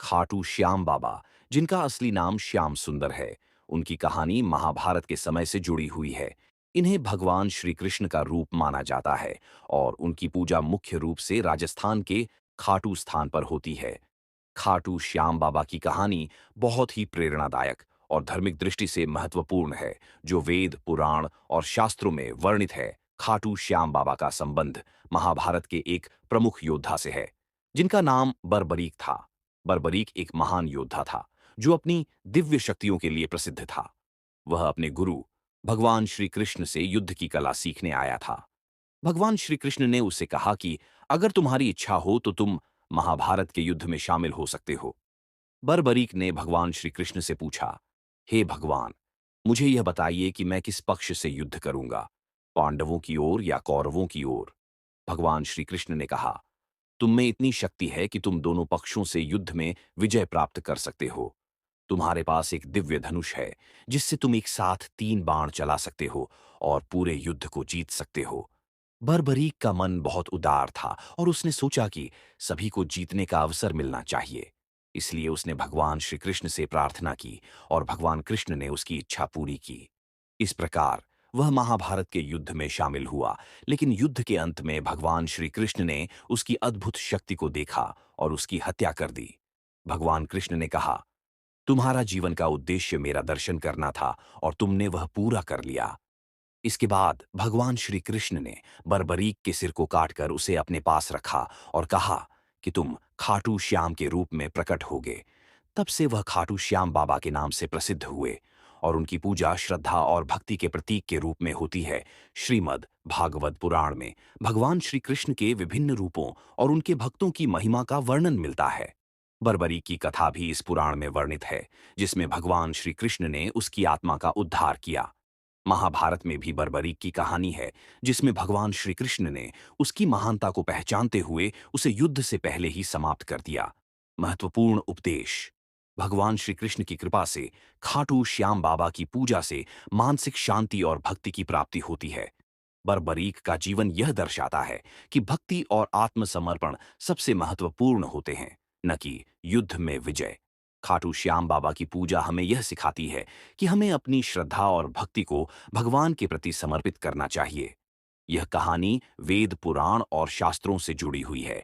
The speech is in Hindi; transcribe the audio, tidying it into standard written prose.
खाटू श्याम बाबा, जिनका असली नाम श्याम सुंदर है। उनकी कहानी महाभारत के समय से जुड़ी हुई है। इन्हें भगवान श्री कृष्ण का रूप माना जाता है और उनकी पूजा मुख्य रूप से राजस्थान के खाटू स्थान पर होती है। खाटू श्याम बाबा की कहानी बहुत ही प्रेरणादायक और धार्मिक दृष्टि से महत्वपूर्ण है, जो वेद, पुराण और शास्त्रों में वर्णित है। खाटू श्याम बाबा का संबंध महाभारत के एक प्रमुख योद्धा से है, जिनका नाम बर्बरीक था। बर्बरीक एक महान योद्धा था, जो अपनी दिव्य शक्तियों के लिए प्रसिद्ध था। वह अपने गुरु भगवान श्री कृष्ण से युद्ध की कला सीखने आया था। भगवान श्री कृष्ण ने उससे कहा कि अगर तुम्हारी इच्छा हो तो तुम महाभारत के युद्ध में शामिल हो सकते हो। बर्बरीक ने भगवान श्री कृष्ण से पूछा, हे भगवान, मुझे यह बताइए कि मैं किस पक्ष से युद्ध करूंगा, पांडवों की ओर या कौरवों की ओर। भगवान श्री कृष्ण ने कहा, तुम में इतनी शक्ति है कि तुम दोनों पक्षों से युद्ध में विजय प्राप्त कर सकते हो। तुम्हारे पास एक दिव्य धनुष है, जिससे तुम एक साथ 3 बाण चला सकते हो और पूरे युद्ध को जीत सकते हो। बर्बरीक का मन बहुत उदार था और उसने सोचा कि सभी को जीतने का अवसर मिलना चाहिए। इसलिए उसने भगवान श्री कृष्ण से प्रार्थना की और भगवान कृष्ण ने उसकी इच्छा पूरी की। इस प्रकार वह महाभारत के युद्ध में शामिल हुआ, लेकिन युद्ध के अंत में भगवान श्री कृष्ण ने उसकी अद्भुत शक्ति को देखा और उसकी हत्या कर दी। भगवान कृष्ण ने कहा, तुम्हारा जीवन का उद्देश्य मेरा दर्शन करना था और तुमने वह पूरा कर लिया। इसके बाद भगवान श्री कृष्ण ने बर्बरीक के सिर को काटकर उसे अपने पास रखा और कहा कि तुम खाटू श्याम के रूप में प्रकट होगे। तब से वह खाटू श्याम बाबा के नाम से प्रसिद्ध हुए और उनकी पूजा श्रद्धा और भक्ति के प्रतीक के रूप में होती है। श्रीमद् भागवत पुराण में भगवान श्री कृष्ण के विभिन्न रूपों और उनके भक्तों की महिमा का वर्णन मिलता है। बर्बरी की कथा भी इस पुराण में वर्णित है, जिसमें भगवान श्री कृष्ण ने उसकी आत्मा का उद्धार किया। महाभारत में भी बर्बरीक की कहानी है, जिसमें भगवान श्री कृष्ण ने उसकी महानता को पहचानते हुए उसे युद्ध से पहले ही समाप्त कर दिया। महत्वपूर्ण उपदेश। भगवान श्री कृष्ण की कृपा से खाटू श्याम बाबा की पूजा से मानसिक शांति और भक्ति की प्राप्ति होती है। बर्बरीक का जीवन यह दर्शाता है कि भक्ति और आत्मसमर्पण सबसे महत्वपूर्ण होते हैं, न कि युद्ध में विजय। खाटू श्याम बाबा की पूजा हमें यह सिखाती है कि हमें अपनी श्रद्धा और भक्ति को भगवान के प्रति समर्पित करना चाहिए। यह कहानी वेद, पुराण और शास्त्रों से जुड़ी हुई है